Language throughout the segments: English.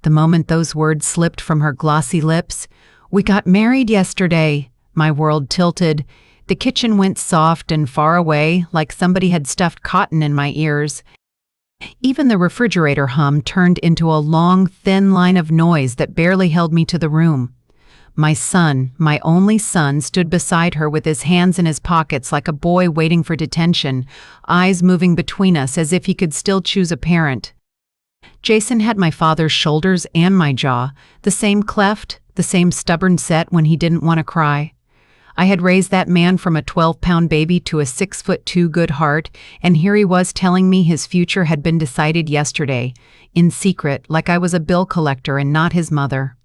The moment those words slipped from her glossy lips, "We got married yesterday," my world tilted. The kitchen went soft and far away, like somebody had stuffed cotton in my ears. Even the refrigerator hum turned into a long, thin line of noise that barely held me to the room. My son, my only son, stood beside her with his hands in his pockets like a boy waiting for detention, eyes moving between us as if he could still choose a parent. Jason had my father's shoulders and my jaw, the same cleft, the same stubborn set when he didn't want to cry. I had raised that man from a 12-pound baby to a 6'2" good heart, and here he was telling me his future had been decided yesterday, in secret, like I was a bill collector and not his mother.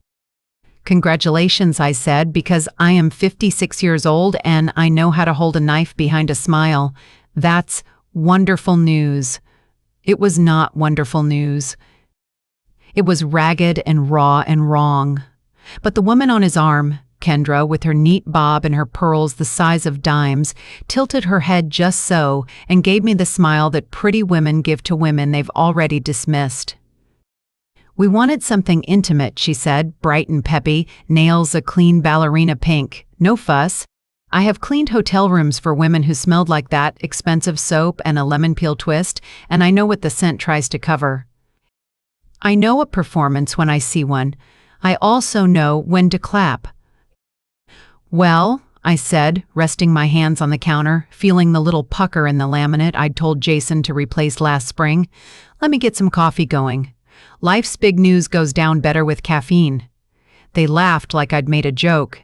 "Congratulations," I said, because I am 56 years old and I know how to hold a knife behind a smile. "That's wonderful news." It was not wonderful news. It was ragged and raw and wrong. But the woman on his arm, Kendra, with her neat bob and her pearls the size of dimes, tilted her head just so and gave me the smile that pretty women give to women they've already dismissed. "We wanted something intimate," she said, bright and peppy, nails a clean ballerina pink. "No fuss. I have cleaned hotel rooms for women who smelled like that, expensive soap and a lemon peel twist, and I know what the scent tries to cover. I know a performance when I see one. I also know when to clap." "Well," I said, resting my hands on the counter, feeling the little pucker in the laminate I'd told Jason to replace last spring, "let me get some coffee going. Life's big news goes down better with caffeine." They laughed like I'd made a joke.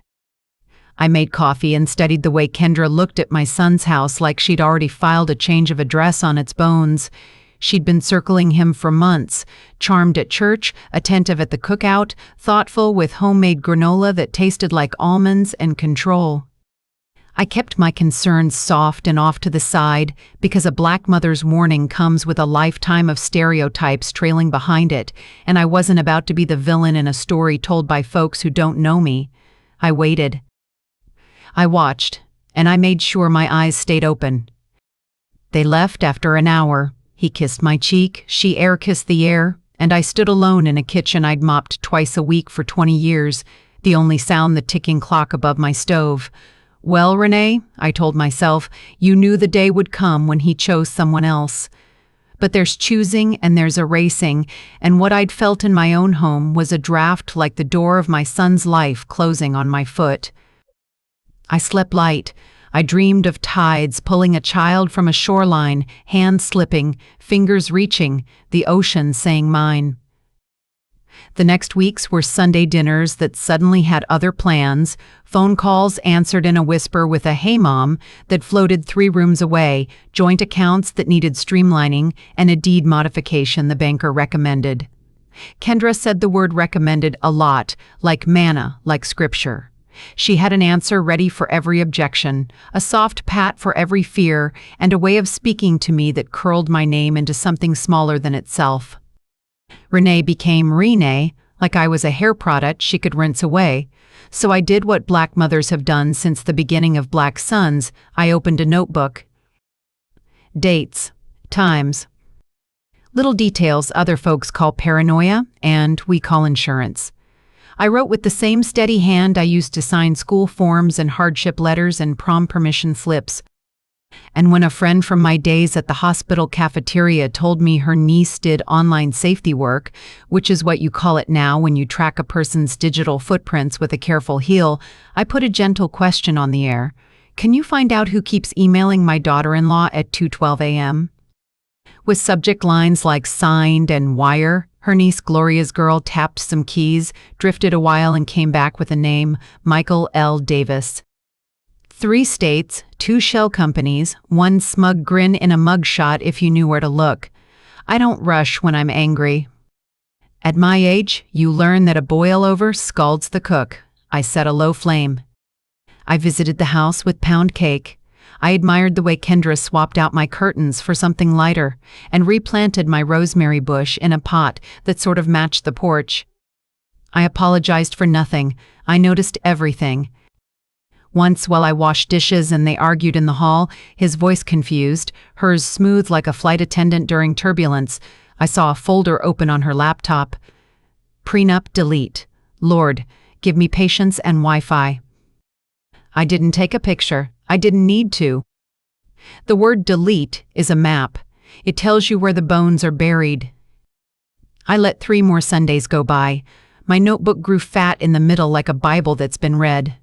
I made coffee and studied the way Kendra looked at my son's house like she'd already filed a change of address on its bones. She'd been circling him for months, charmed at church, attentive at the cookout, thoughtful with homemade granola that tasted like almonds, and control. I kept my concerns soft and off to the side because a black mother's warning comes with a lifetime of stereotypes trailing behind it, and I wasn't about to be the villain in a story told by folks who don't know me. I waited. I watched, and I made sure my eyes stayed open. They left after an hour. He kissed my cheek, she air-kissed the air, and I stood alone in a kitchen I'd mopped twice a week for 20 years, the only sound the ticking clock above my stove. "Well, Renee," I told myself, "you knew the day would come when he chose someone else." But there's choosing and there's erasing, and what I'd felt in my own home was a draft like the door of my son's life closing on my foot. I slept light. I dreamed of tides pulling a child from a shoreline, hands slipping, fingers reaching, the ocean saying mine. The next weeks were Sunday dinners that suddenly had other plans, phone calls answered in a whisper with a "Hey Mom" that floated 3 rooms away, joint accounts that needed streamlining, and a deed modification the banker recommended. Kendra said the word recommended a lot, like manna, like scripture. She had an answer ready for every objection, a soft pat for every fear, and a way of speaking to me that curled my name into something smaller than itself. Renee became Renee, like I was a hair product she could rinse away. So I did what black mothers have done since the beginning of Black Sons. I opened a notebook. Dates, times, little details other folks call paranoia, and we call insurance. I wrote with the same steady hand I used to sign school forms and hardship letters and prom permission slips. And when a friend from my days at the hospital cafeteria told me her niece did online safety work, which is what you call it now when you track a person's digital footprints with a careful heel, I put a gentle question on the air. "Can you find out who keeps emailing my daughter-in-law at 2:12 a.m.? With subject lines like signed and wire, her niece Gloria's girl tapped some keys, drifted a while and came back with a name, Michael L. Davis. 3 states, 2 shell companies, 1 smug grin in a mugshot if you knew where to look. I don't rush when I'm angry. At my age, you learn that a boil-over scalds the cook. I set a low flame. I visited the house with pound cake. I admired the way Kendra swapped out my curtains for something lighter and replanted my rosemary bush in a pot that sort of matched the porch. I apologized for nothing. I noticed everything. Once while I washed dishes and they argued in the hall, his voice confused, hers smooth like a flight attendant during turbulence, I saw a folder open on her laptop. Prenup delete. Lord, give me patience and Wi-Fi. I didn't take a picture. I didn't need to. The word delete is a map. It tells you where the bones are buried. I let 3 more Sundays go by. My notebook grew fat in the middle like a Bible that's been read.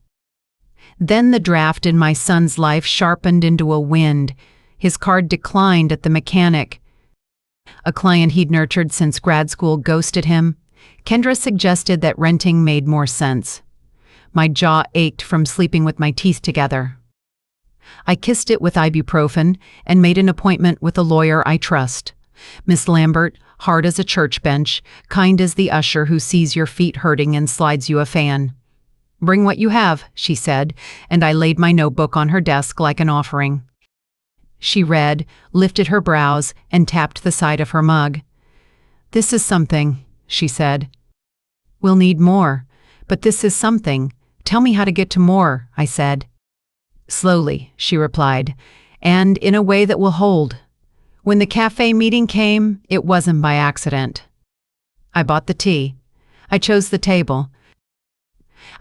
Then the draft in my son's life sharpened into a wind. His card declined at the mechanic. A client he'd nurtured since grad school ghosted him. Kendra suggested that renting made more sense. My jaw ached from sleeping with my teeth together. I kissed it with ibuprofen and made an appointment with a lawyer I trust. Miss Lambert, hard as a church bench, kind as the usher who sees your feet hurting and slides you a fan. Bring what you have, she said, and I laid my notebook on her desk like an offering. She read, lifted her brows, and tapped the side of her mug. This is something, she said. We'll need more, but this is something. Tell me how to get to more, I said. Slowly, she replied, and in a way that will hold. When the cafe meeting came, it wasn't by accident. I bought the tea. I chose the table.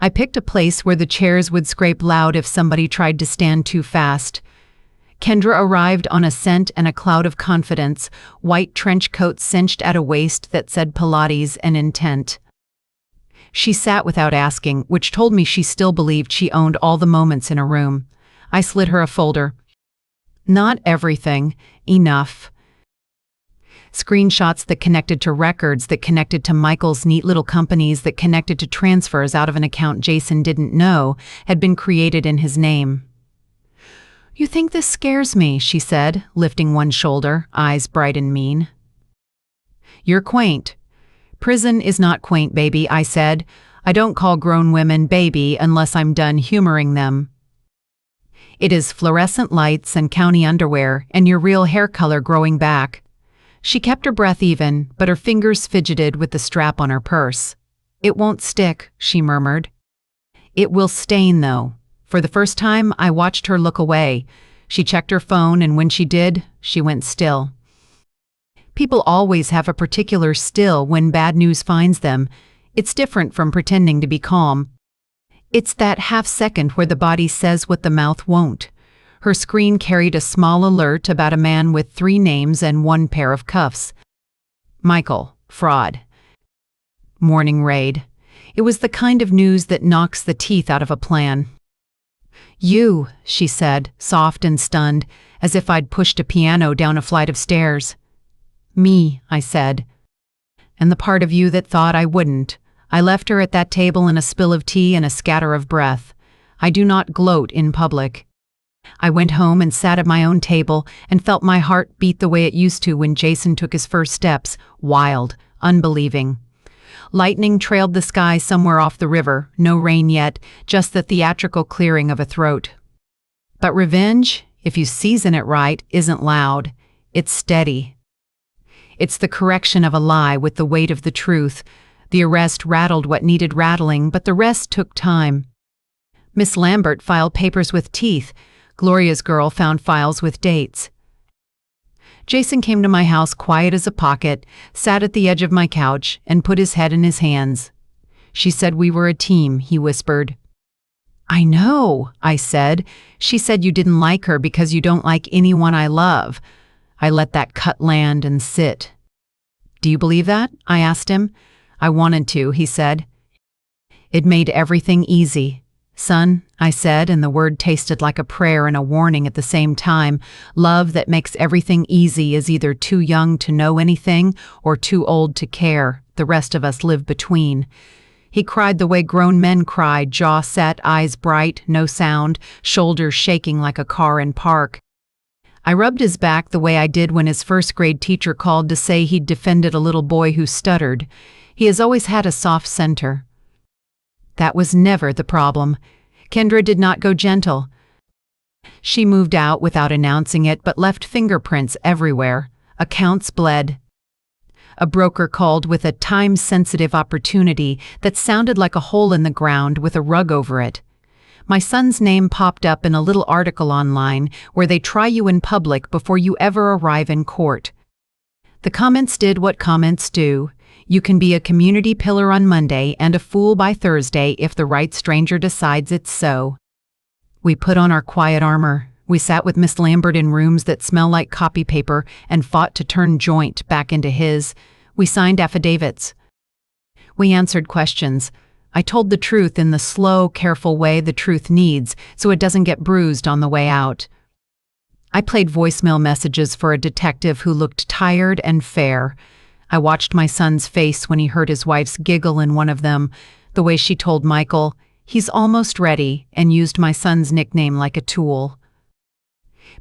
I picked a place where the chairs would scrape loud if somebody tried to stand too fast. Kendra arrived on a scent and a cloud of confidence, white trench coat cinched at a waist that said Pilates and intent. She sat without asking, which told me she still believed she owned all the moments in a room. I slid her a folder. Not everything. Enough. Screenshots that connected to records, that connected to Michael's neat little companies, that connected to transfers out of an account Jason didn't know had been created in his name. You think this scares me, she said, lifting one shoulder, eyes bright and mean. You're quaint. Prison is not quaint, baby, I said. I don't call grown women baby unless I'm done humoring them. It is fluorescent lights and county underwear and your real hair color growing back. She kept her breath even, but her fingers fidgeted with the strap on her purse. It won't stick, she murmured. It will stain, though. For the first time, I watched her look away. She checked her phone, and when she did, she went still. People always have a particular still when bad news finds them. It's different from pretending to be calm. It's that half second where the body says what the mouth won't. Her screen carried a small alert about a man with 3 names and 1 pair of cuffs. Michael, fraud. Morning raid. It was the kind of news that knocks the teeth out of a plan. You, she said, soft and stunned, as if I'd pushed a piano down a flight of stairs. Me, I said. And the part of you that thought I wouldn't. I left her at that table in a spill of tea and a scatter of breath. I do not gloat in public. I went home and sat at my own table and felt my heart beat the way it used to when Jason took his first steps, wild, unbelieving. Lightning trailed the sky somewhere off the river, no rain yet, just the theatrical clearing of a throat. But revenge, if you season it right, isn't loud. It's steady. It's the correction of a lie with the weight of the truth. The arrest rattled what needed rattling, but the rest took time. Miss Lambert filed papers with teeth. Gloria's girl found files with dates. Jason came to my house quiet as a pocket, sat at the edge of my couch, and put his head in his hands. She said we were a team, he whispered. I know, I said. She said you didn't like her because you don't like anyone I love. I let that cut land and sit. Do you believe that? I asked him. I wanted to, he said. It made everything easy. Son, I said, and the word tasted like a prayer and a warning at the same time. Love that makes everything easy is either too young to know anything or too old to care. The rest of us live between. He cried the way grown men cry, jaw set, eyes bright, no sound, shoulders shaking like a car in park. I rubbed his back the way I did when his first-grade teacher called to say he'd defended a little boy who stuttered. He has always had a soft center. That was never the problem. Kendra did not go gentle. She moved out without announcing it, but left fingerprints everywhere. Accounts bled. A broker called with a time-sensitive opportunity that sounded like a hole in the ground with a rug over it. My son's name popped up in a little article online where they try you in public before you ever arrive in court. The comments did what comments do. You can be a community pillar on Monday and a fool by Thursday if the right stranger decides it's so. We put on our quiet armor. We sat with Miss Lambert in rooms that smell like copy paper and fought to turn joint back into his. We signed affidavits. We answered questions. I told the truth in the slow, careful way the truth needs so it doesn't get bruised on the way out. I played voicemail messages for a detective who looked tired and fair. I watched my son's face when he heard his wife's giggle in one of them, the way she told Michael, "He's almost ready," and used my son's nickname like a tool.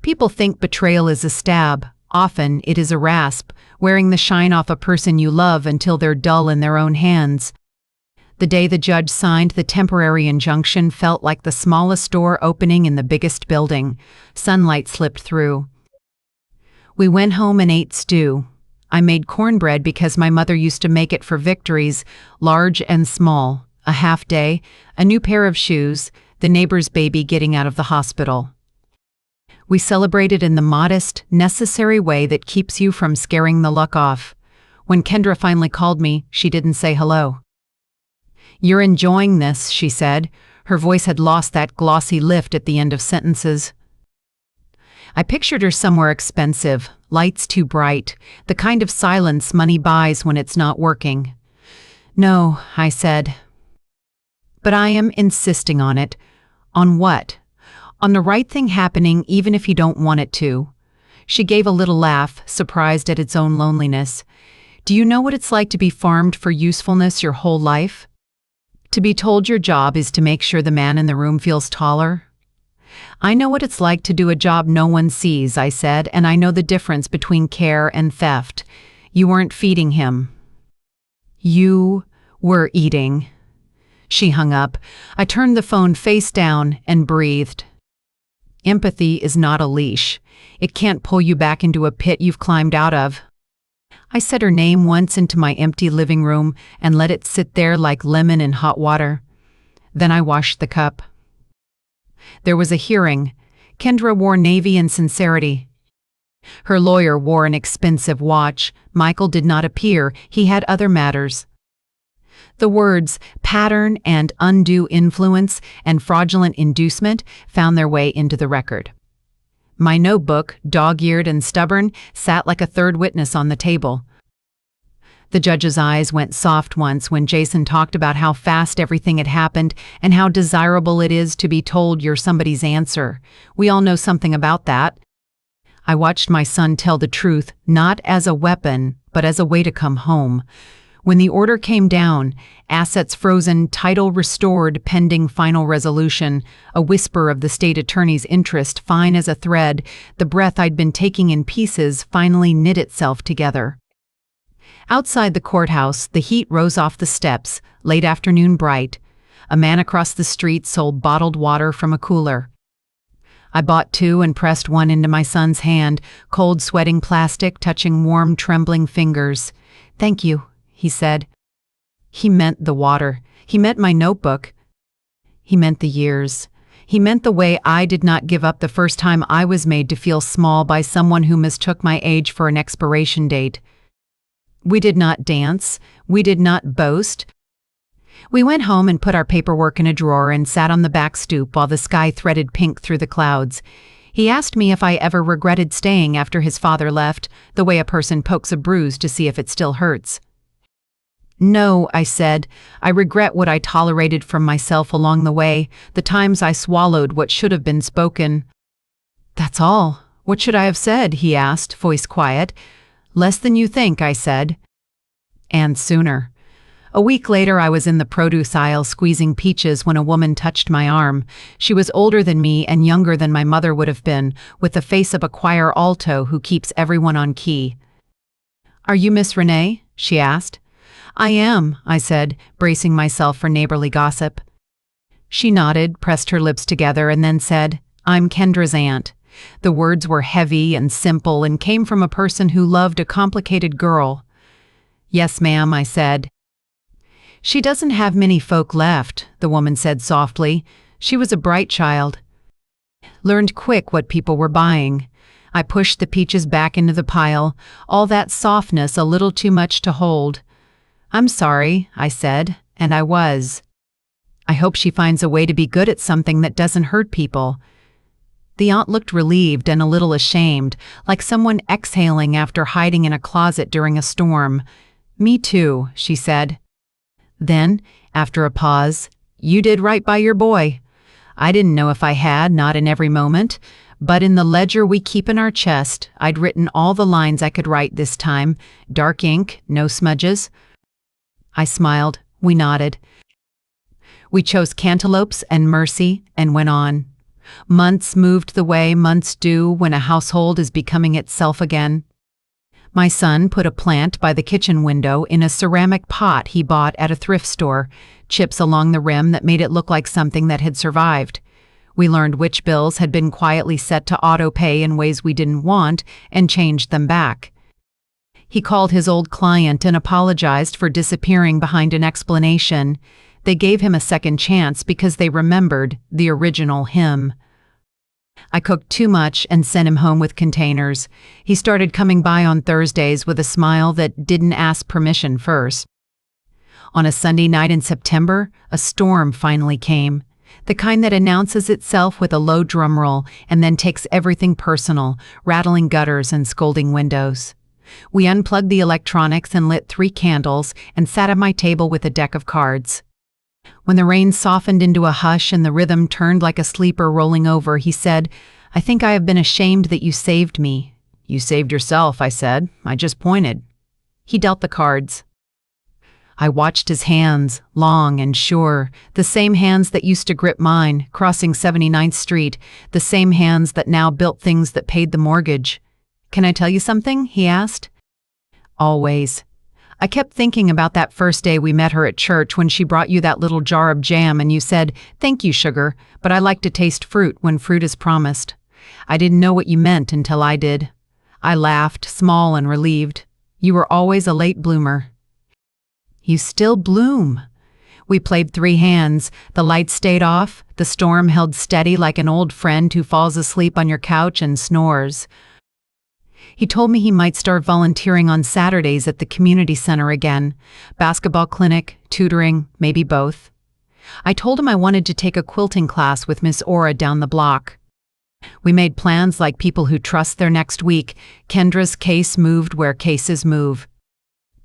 People think betrayal is a stab. Often it is a rasp, wearing the shine off a person you love until they're dull in their own hands. The day the judge signed the temporary injunction felt like the smallest door opening in the biggest building. Sunlight slipped through. We went home and ate stew. I made cornbread because my mother used to make it for victories, large and small, a half day, a new pair of shoes, the neighbor's baby getting out of the hospital. We celebrated in the modest, necessary way that keeps you from scaring the luck off. When Kendra finally called me, she didn't say hello. "You're enjoying this," she said. Her voice had lost that glossy lift at the end of sentences. I pictured her somewhere expensive, lights too bright, the kind of silence money buys when it's not working. "No," I said. "But I am insisting on it." "On what?" "On the right thing happening even if you don't want it to." She gave a little laugh, surprised at its own loneliness. "Do you know what it's like to be farmed for usefulness your whole life? To be told your job is to make sure the man in the room feels taller?" "I know what it's like to do a job no one sees," I said, "and I know the difference between care and theft. You weren't feeding him. You were eating." She hung up. I turned the phone face down and breathed. Empathy is not a leash. It can't pull you back into a pit you've climbed out of. I said her name once into my empty living room and let it sit there like lemon in hot water. Then I washed the cup. There was a hearing. Kendra wore navy and sincerity. Her lawyer wore an expensive watch. Michael did not appear. He had other matters. The words pattern and undue influence and fraudulent inducement found their way into the record. My notebook, dog-eared and stubborn, sat like a third witness on the table. The judge's eyes went soft once when Jason talked about how fast everything had happened and how desirable it is to be told you're somebody's answer. We all know something about that. I watched my son tell the truth, not as a weapon, but as a way to come home. When the order came down, assets frozen, title restored pending final resolution, a whisper of the state attorney's interest fine as a thread, the breath I'd been taking in pieces finally knit itself together. Outside the courthouse, the heat rose off the steps, late afternoon bright. A man across the street sold bottled water from a cooler. I bought two and pressed one into my son's hand, cold sweating plastic touching warm trembling fingers. "Thank you," he said. He meant the water. He meant my notebook. He meant the years. He meant the way I did not give up the first time I was made to feel small by someone who mistook my age for an expiration date. We did not dance. We did not boast. We went home and put our paperwork in a drawer and sat on the back stoop while the sky threaded pink through the clouds. He asked me if I ever regretted staying after his father left, the way a person pokes a bruise to see if it still hurts. "No," I said. "I regret what I tolerated from myself along the way, the times I swallowed what should have been spoken." "That's all. What should I have said?" he asked, voice quiet. "Less than you think," I said. And sooner. A week later, I was in the produce aisle squeezing peaches when a woman touched my arm. She was older than me and younger than my mother would have been, with the face of a choir alto who keeps everyone on key. "Are you Miss Renee?" she asked. "I am," I said, bracing myself for neighborly gossip. She nodded, pressed her lips together, and then said, "I'm Kendra's aunt." The words were heavy and simple and came from a person who loved a complicated girl. "Yes, ma'am," I said. "She doesn't have many folk left," the woman said softly. "She was a bright child. Learned quick what people were buying." I pushed the peaches back into the pile, all that softness a little too much to hold. "I'm sorry," I said, and I was. "I hope she finds a way to be good at something that doesn't hurt people." The aunt looked relieved and a little ashamed, like someone exhaling after hiding in a closet during a storm. "Me too," she said. Then, after a pause, "You did right by your boy." I didn't know if I had, not in every moment, but in the ledger we keep in our chest, I'd written all the lines I could write this time, dark ink, no smudges. I smiled. We nodded. We chose cantaloupes and mercy and went on. Months moved the way months do when a household is becoming itself again. My son put a plant by the kitchen window in a ceramic pot he bought at a thrift store, chips along the rim that made it look like something that had survived. We learned which bills had been quietly set to auto-pay in ways we didn't want and changed them back. He called his old client and apologized for disappearing behind an explanation. They gave him a second chance because they remembered the original him. I cooked too much and sent him home with containers. He started coming by on Thursdays with a smile that didn't ask permission first. On a Sunday night in September, a storm finally came. The kind that announces itself with a low drum roll and then takes everything personal, rattling gutters and scolding windows. We unplugged the electronics and lit 3 candles and sat at my table with a deck of cards. When the rain softened into a hush and the rhythm turned like a sleeper rolling over, he said, "I think I have been ashamed that you saved me." "You saved yourself," I said. "I just pointed." He dealt the cards. I watched his hands, long and sure, the same hands that used to grip mine, crossing 79th Street, the same hands that now built things that paid the mortgage. "Can I tell you something?" he asked. Always. I kept thinking about that first day we met her at church when she brought you that little jar of jam and you said, "Thank you, sugar, but I like to taste fruit when fruit is promised." I didn't know what you meant until I did. I laughed, small and relieved. You were always a late bloomer. You still bloom. We played 3 hands. The lights stayed off. The storm held steady like an old friend who falls asleep on your couch and snores. He told me he might start volunteering on Saturdays at the community center again. Basketball clinic, tutoring, maybe both. I told him I wanted to take a quilting class with Miss Ora down the block. We made plans like people who trust their next week. Kendra's case moved where cases move.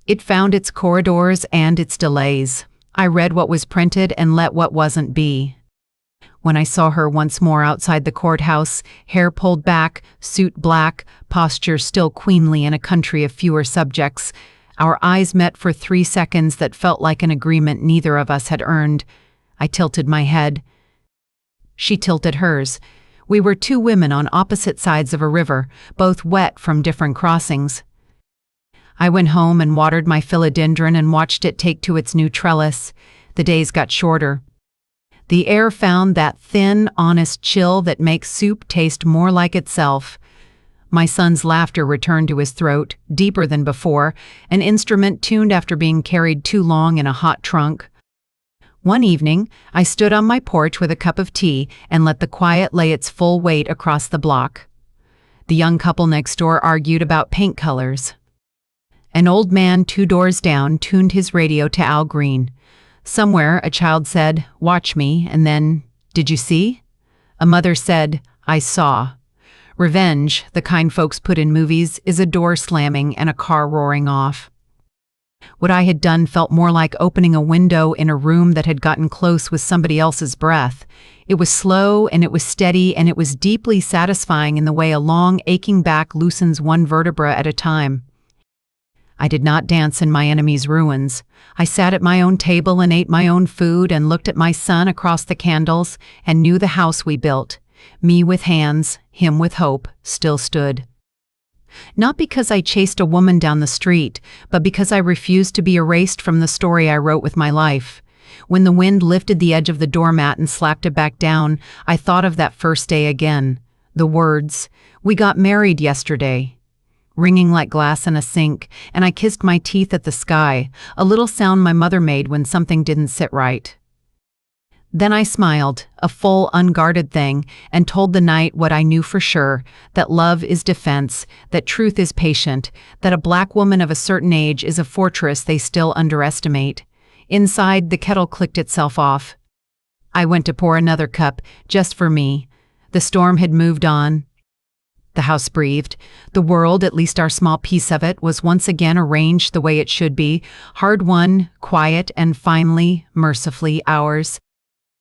It found its corridors and its delays. I read what was printed and let what wasn't be. When I saw her once more outside the courthouse, hair pulled back, suit black, posture still queenly in a country of fewer subjects, our eyes met for 3 seconds that felt like an agreement neither of us had earned. I tilted my head. She tilted hers. We were 2 women on opposite sides of a river, both wet from different crossings. I went home and watered my philodendron and watched it take to its new trellis. The days got shorter. The air found that thin, honest chill that makes soup taste more like itself. My son's laughter returned to his throat, deeper than before, an instrument tuned after being carried too long in a hot trunk. One evening, I stood on my porch with a cup of tea and let the quiet lay its full weight across the block. The young couple next door argued about paint colors. An old man 2 doors down tuned his radio to Al Green. Somewhere, a child said, "Watch me," and then, "Did you see?" A mother said, "I saw." Revenge, the kind folks put in movies, is a door slamming and a car roaring off. What I had done felt more like opening a window in a room that had gotten close with somebody else's breath. It was slow and it was steady and it was deeply satisfying in the way a long, aching back loosens one vertebra at a time. I did not dance in my enemy's ruins. I sat at my own table and ate my own food and looked at my son across the candles and knew the house we built, me with hands, him with hope, still stood. Not because I chased a woman down the street, but because I refused to be erased from the story I wrote with my life. When the wind lifted the edge of the doormat and slapped it back down, I thought of that first day again. The words, "We got married yesterday," ringing like glass in a sink, and I kissed my teeth at the sky, a little sound my mother made when something didn't sit right. Then I smiled, a full, unguarded thing, and told the night what I knew for sure, that love is defense, that truth is patient, that a black woman of a certain age is a fortress they still underestimate. Inside, the kettle clicked itself off. I went to pour another cup, just for me. The storm had moved on. The house breathed. The world, at least our small piece of it, was once again arranged the way it should be, hard-won, quiet, and finally, mercifully, ours.